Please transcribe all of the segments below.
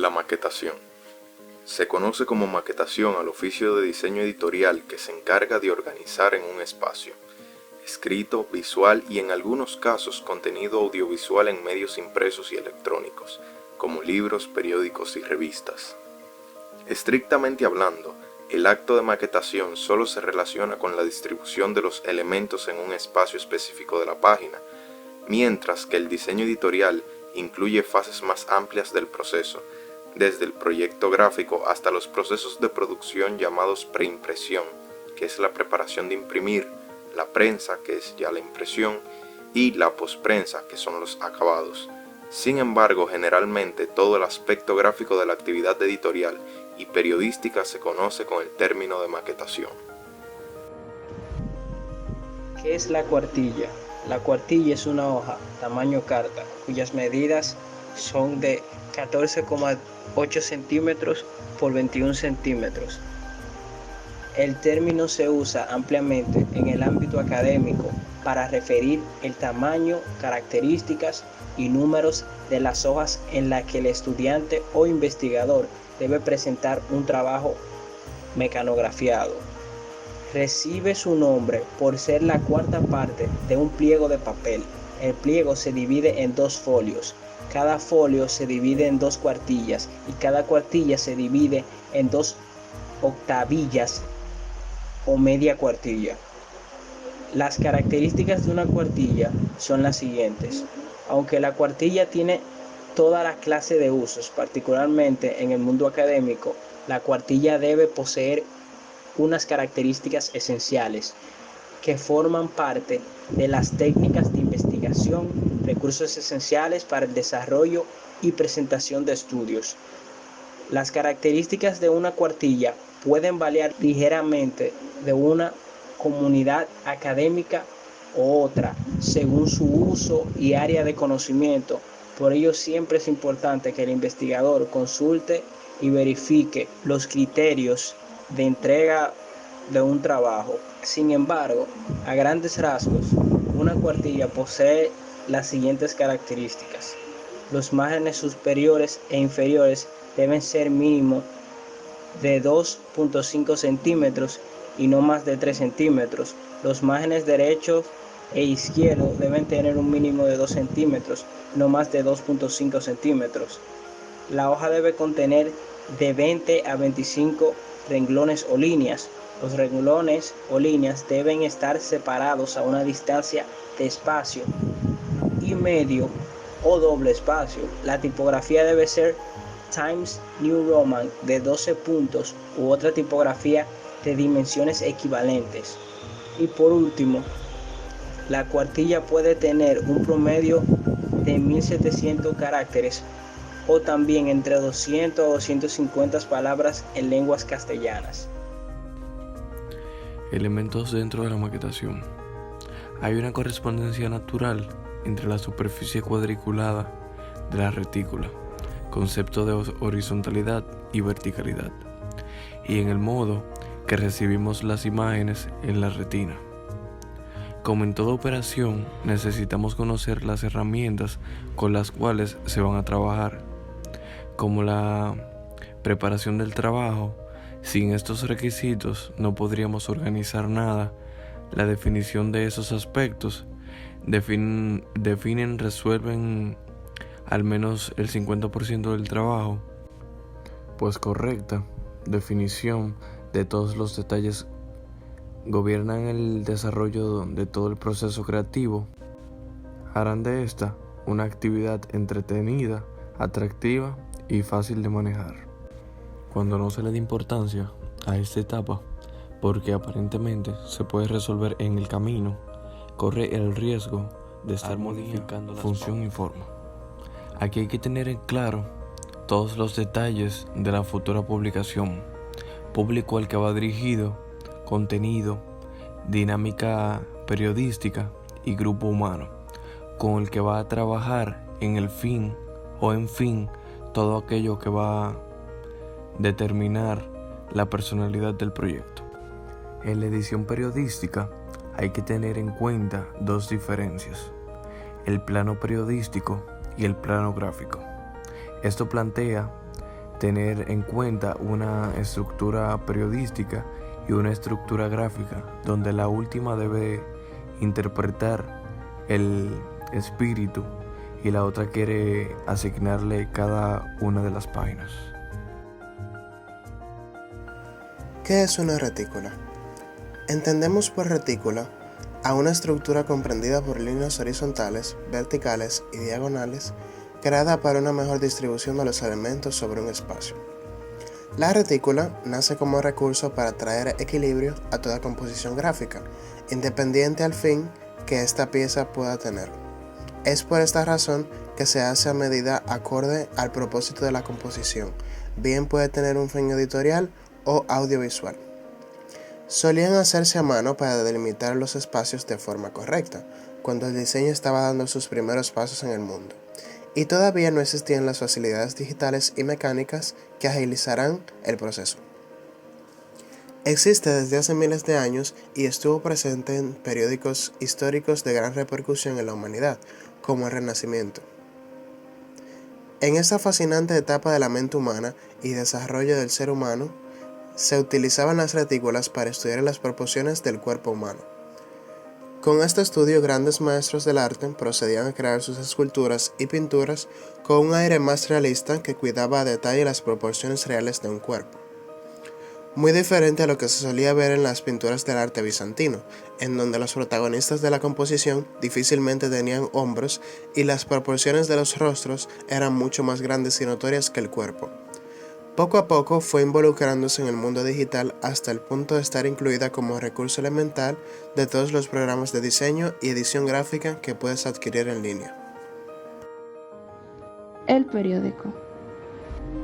La maquetación. Se conoce como maquetación al oficio de diseño editorial que se encarga de organizar en un espacio, escrito, visual y en algunos casos contenido audiovisual en medios impresos y electrónicos, como libros, periódicos y revistas. Estrictamente hablando, el acto de maquetación solo se relaciona con la distribución de los elementos en un espacio específico de la página, mientras que el diseño editorial incluye fases más amplias del proceso, desde el proyecto gráfico hasta los procesos de producción llamados preimpresión, que es la preparación de imprimir, la prensa, que es ya la impresión, y la posprensa, que son los acabados. Sin embargo, generalmente todo el aspecto gráfico de la actividad editorial y periodística se conoce con el término de maquetación. ¿Qué es la cuartilla? La cuartilla es una hoja tamaño carta cuyas medidas son de 14,8 centímetros por 21 centímetros. El término se usa ampliamente en el ámbito académico para referir el tamaño, características y números de las hojas en las que el estudiante o investigador debe presentar un trabajo mecanografiado. Recibe su nombre por ser la cuarta parte de un pliego de papel. El pliego se divide en dos folios. Cada folio se divide en dos cuartillas y cada cuartilla se divide en dos octavillas o media cuartilla. Las características de una cuartilla son las siguientes. Aunque la cuartilla tiene toda la clase de usos, particularmente en el mundo académico, la cuartilla debe poseer unas características esenciales que forman parte de las técnicas de investigación, recursos esenciales para el desarrollo y presentación de estudios. Las características de una cuartilla pueden variar ligeramente de una comunidad académica u otra, según su uso y área de conocimiento. Por ello, siempre es importante que el investigador consulte y verifique los criterios de entrega de un trabajo. Sin embargo, a grandes rasgos, una cuartilla posee las siguientes características. Los márgenes superiores e inferiores deben ser mínimo de 2,5 centímetros y no más de 3 centímetros. Los márgenes derechos e izquierdos deben tener un mínimo de 2 centímetros, no más de 2,5 centímetros. La hoja debe contener de 20 a 25 renglones o líneas. Los renglones o líneas deben estar separados a una distancia de espacio y medio o doble espacio. La tipografía debe ser Times New Roman de 12 puntos u otra tipografía de dimensiones equivalentes. Y por último, la cuartilla puede tener un promedio de 1700 caracteres o también entre 200 a 250 palabras en lenguas castellanas. Elementos dentro de la maquetación. Hay una correspondencia natural entre la superficie cuadriculada de la retícula, concepto de horizontalidad y verticalidad, y en el modo que recibimos las imágenes en la retina. Como en toda operación, necesitamos conocer las herramientas con las cuales se van a trabajar, como la preparación del trabajo. Sin estos requisitos no podríamos organizar nada. La definición de esos aspectos resuelven al menos el 50% del trabajo, pues correcta definición de todos los detalles gobiernan el desarrollo de todo el proceso creativo. Harán de esta una actividad entretenida, atractiva y fácil de manejar. Cuando no se le da importancia a esta etapa, porque aparentemente se puede resolver en el camino, corre el riesgo de estar modificando la función y forma. Aquí hay que tener en claro todos los detalles de la futura publicación, público al que va dirigido, contenido, dinámica periodística y grupo humano, con el que va a trabajar en el fin o en fin todo aquello que va a determinar la personalidad del proyecto. En la edición periodística hay que tener en cuenta dos diferencias: el plano periodístico y el plano gráfico. Esto plantea tener en cuenta una estructura periodística y una estructura gráfica, donde la última debe interpretar el espíritu y la otra quiere asignarle cada una de las páginas. ¿Qué es una retícula? Entendemos por retícula a una estructura comprendida por líneas horizontales, verticales y diagonales, creada para una mejor distribución de los elementos sobre un espacio. La retícula nace como recurso para traer equilibrio a toda composición gráfica, independiente al fin que esta pieza pueda tener. Es por esta razón que se hace a medida acorde al propósito de la composición, bien puede tener un fin editorial o audiovisual. Solían hacerse a mano para delimitar los espacios de forma correcta, cuando el diseño estaba dando sus primeros pasos en el mundo, y todavía no existían las facilidades digitales y mecánicas que agilizarán el proceso. Existe desde hace miles de años y estuvo presente en periódicos históricos de gran repercusión en la humanidad, como el Renacimiento. En esta fascinante etapa de la mente humana y desarrollo del ser humano, se utilizaban las retículas para estudiar las proporciones del cuerpo humano. Con este estudio, grandes maestros del arte procedían a crear sus esculturas y pinturas con un aire más realista que cuidaba a detalle las proporciones reales de un cuerpo. Muy diferente a lo que se solía ver en las pinturas del arte bizantino, en donde los protagonistas de la composición difícilmente tenían hombros y las proporciones de los rostros eran mucho más grandes y notorias que el cuerpo. Poco a poco fue involucrándose en el mundo digital hasta el punto de estar incluida como recurso elemental de todos los programas de diseño y edición gráfica que puedes adquirir en línea. El periódico.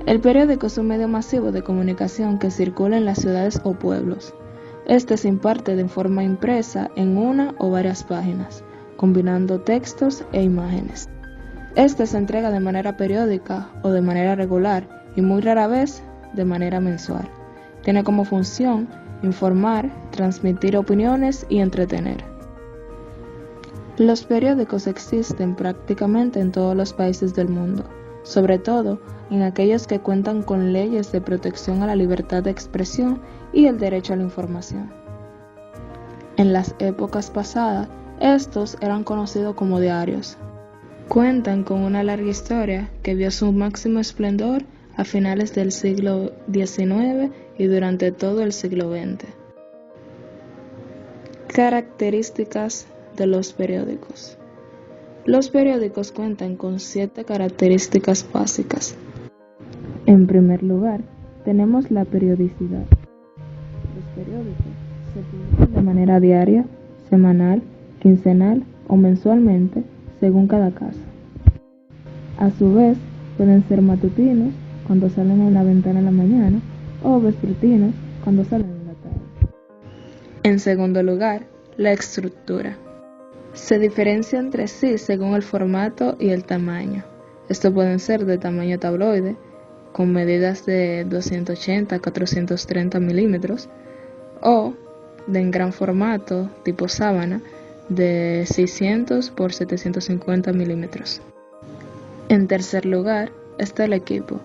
El periódico es un medio masivo de comunicación que circula en las ciudades o pueblos. Este se imparte de forma impresa en una o varias páginas, combinando textos e imágenes. Este se entrega de manera periódica o de manera regular y muy rara vez de manera mensual. Tiene como función informar, transmitir opiniones y entretener. Los periódicos existen prácticamente en todos los países del mundo, sobre todo en aquellos que cuentan con leyes de protección a la libertad de expresión y el derecho a la información. En las épocas pasadas, estos eran conocidos como diarios. Cuentan con una larga historia que vio su máximo esplendor a finales del siglo XIX y durante todo el siglo XX. Características de los periódicos. Los periódicos cuentan con 7 características básicas. En primer lugar, tenemos la periodicidad. Los periódicos se publican de manera diaria, semanal, quincenal o mensualmente, según cada caso. A su vez, pueden ser matutinos, cuando salen en la ventana en la mañana, o vespertinos, cuando salen en la tarde. En segundo lugar, la estructura. Se diferencia entre sí según el formato y el tamaño. Estos pueden ser de tamaño tabloide, con medidas de 280 a 430 milímetros, o de en gran formato, tipo sábana, de 600 por 750 milímetros. En tercer lugar, está el equipo.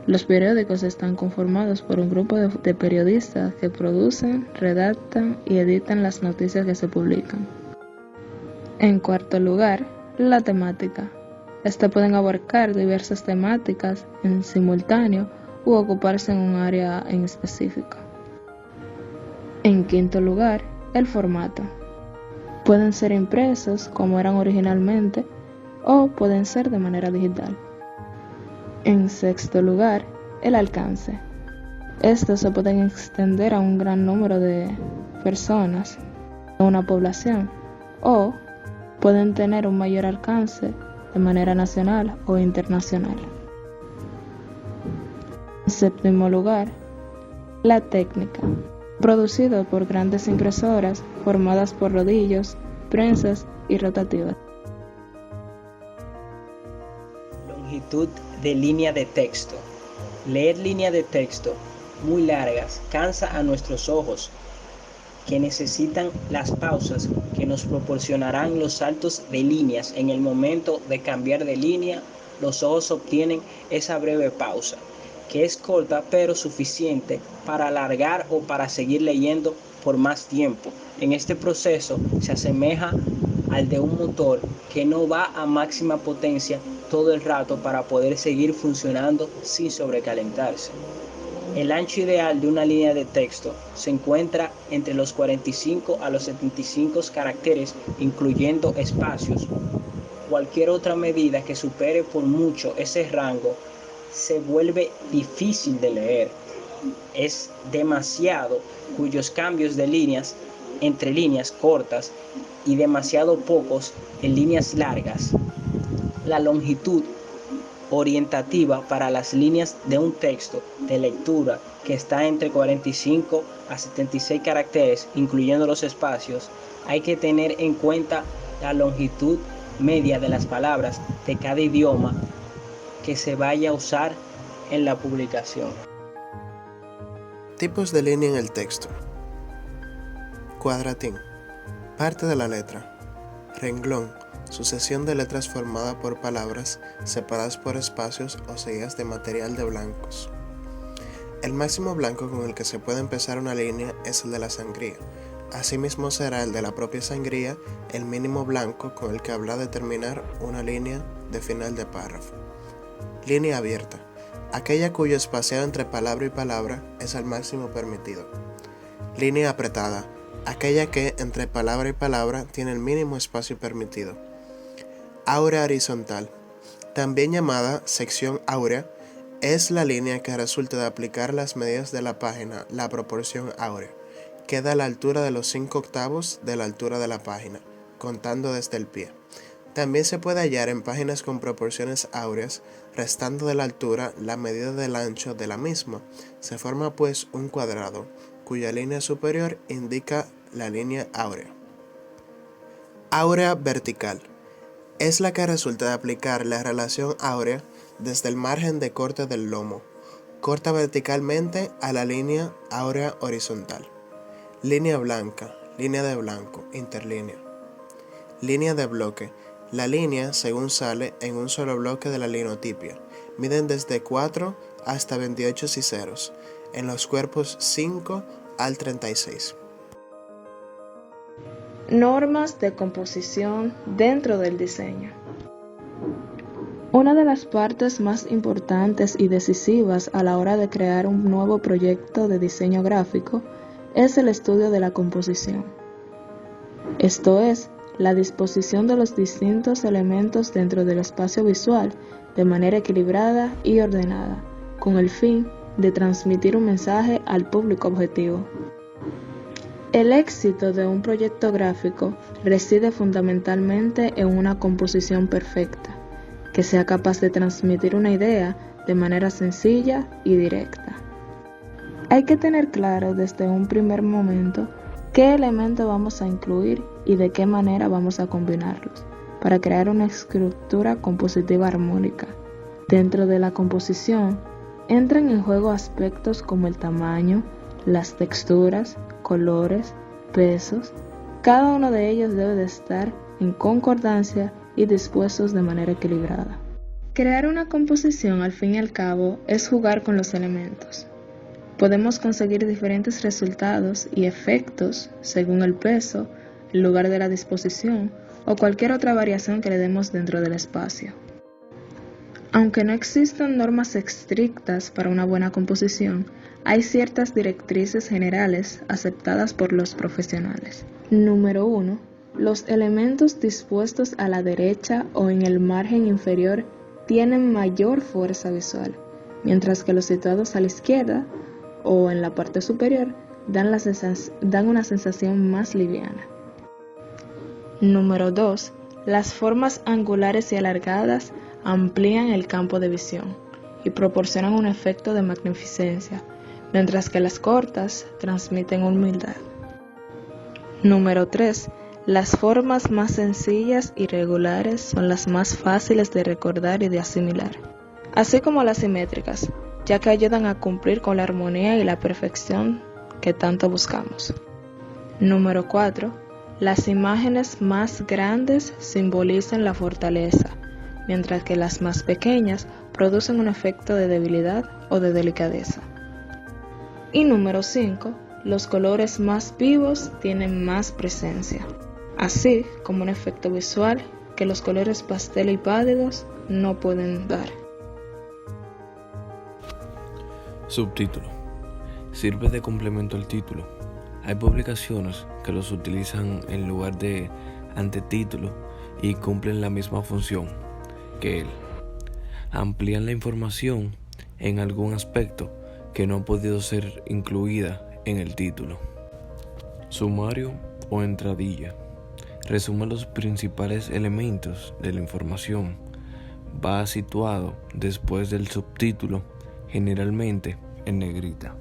Los periódicos están conformados por un grupo de periodistas que producen, redactan y editan las noticias que se publican. En cuarto lugar, la temática. Estas pueden abarcar diversas temáticas en simultáneo u ocuparse en un área en específico. En quinto lugar, el formato. Pueden ser impresos como eran originalmente o pueden ser de manera digital. En sexto lugar, el alcance. Estos se pueden extender a un gran número de personas, a una población, o pueden tener un mayor alcance de manera nacional o internacional. En séptimo lugar, la técnica. Producido por grandes impresoras formadas por rodillos, prensas y rotativas. Longitud de línea de texto. Leer líneas de texto muy largas cansa a nuestros ojos, que necesitan las pausas que nos proporcionarán los saltos de líneas. En el momento de cambiar de línea, los ojos obtienen esa breve pausa que es corta pero suficiente para alargar o para seguir leyendo por más tiempo. En este proceso se asemeja al de un motor que no va a máxima potencia todo el rato para poder seguir funcionando sin sobrecalentarse. El ancho ideal de una línea de texto se encuentra entre los 45 a los 75 caracteres, incluyendo espacios. Cualquier otra medida que supere por mucho ese rango se vuelve difícil de leer. Es demasiado cuyos cambios de líneas entre líneas cortas y demasiado pocos en líneas largas. La longitud orientativa para las líneas de un texto de lectura que está entre 45 a 76 caracteres, incluyendo los espacios, hay que tener en cuenta la longitud media de las palabras de cada idioma que se vaya a usar en la publicación. Tipos de línea en el texto. Cuadratín. Parte de la letra. Renglón. Sucesión de letras formada por palabras separadas por espacios o seguidas de material de blancos. El máximo blanco con el que se puede empezar una línea es el de la sangría. Asimismo será el de la propia sangría el mínimo blanco con el que habrá de terminar una línea de final de párrafo. Línea abierta. Aquella cuyo espaciado entre palabra y palabra es el máximo permitido. Línea apretada. Aquella que entre palabra y palabra tiene el mínimo espacio permitido. Áurea horizontal, también llamada sección áurea, es la línea que resulta de aplicar las medidas de la página, la proporción áurea. Queda a la altura de los 5/8 de la altura de la página, contando desde el pie. También se puede hallar en páginas con proporciones áureas, restando de la altura la medida del ancho de la misma. Se forma pues un cuadrado, cuya línea superior indica la línea áurea. Áurea vertical. Es la que resulta de aplicar la relación áurea desde el margen de corte del lomo. Corta verticalmente a la línea áurea horizontal. Línea blanca, línea de blanco, interlínea. Línea de bloque. La línea, según sale, en un solo bloque de la linotipia. Miden desde 4 hasta 28 ciseros, en los cuerpos 5 al 36. Normas de composición dentro del diseño. Una de las partes más importantes y decisivas a la hora de crear un nuevo proyecto de diseño gráfico es el estudio de la composición. Esto es, la disposición de los distintos elementos dentro del espacio visual de manera equilibrada y ordenada, con el fin de transmitir un mensaje al público objetivo. El éxito de un proyecto gráfico reside fundamentalmente en una composición perfecta, que sea capaz de transmitir una idea de manera sencilla y directa. Hay que tener claro desde un primer momento qué elementos vamos a incluir y de qué manera vamos a combinarlos para crear una estructura compositiva armónica. Dentro de la composición entran en juego aspectos como el tamaño, las texturas, colores, pesos. Cada uno de ellos debe de estar en concordancia y dispuestos de manera equilibrada. Crear una composición, al fin y al cabo, es jugar con los elementos. Podemos conseguir diferentes resultados y efectos según el peso, el lugar de la disposición o cualquier otra variación que le demos dentro del espacio. Aunque no existan normas estrictas para una buena composición, hay ciertas directrices generales aceptadas por los profesionales. Número 1. Los elementos dispuestos a la derecha o en el margen inferior tienen mayor fuerza visual, mientras que los situados a la izquierda o en la parte superior dan una sensación más liviana. Número 2. Las formas angulares y alargadas amplían el campo de visión y proporcionan un efecto de magnificencia, mientras que las cortas transmiten humildad. Número 3. Las formas más sencillas y regulares son las más fáciles de recordar y de asimilar, así como las simétricas, ya que ayudan a cumplir con la armonía y la perfección que tanto buscamos. Número 4. Las imágenes más grandes simbolizan la fortaleza, mientras que las más pequeñas producen un efecto de debilidad o de delicadeza. Y número 5, los colores más vivos tienen más presencia, así como un efecto visual que los colores pastel y pálidos no pueden dar. Subtítulo. Sirve de complemento al título. Hay publicaciones que los utilizan en lugar de antetítulo y cumplen la misma función que él. Amplían la información en algún aspecto que no ha podido ser incluida en el título. Sumario o entradilla. Resume los principales elementos de la información. Va situado después del subtítulo, generalmente en negrita.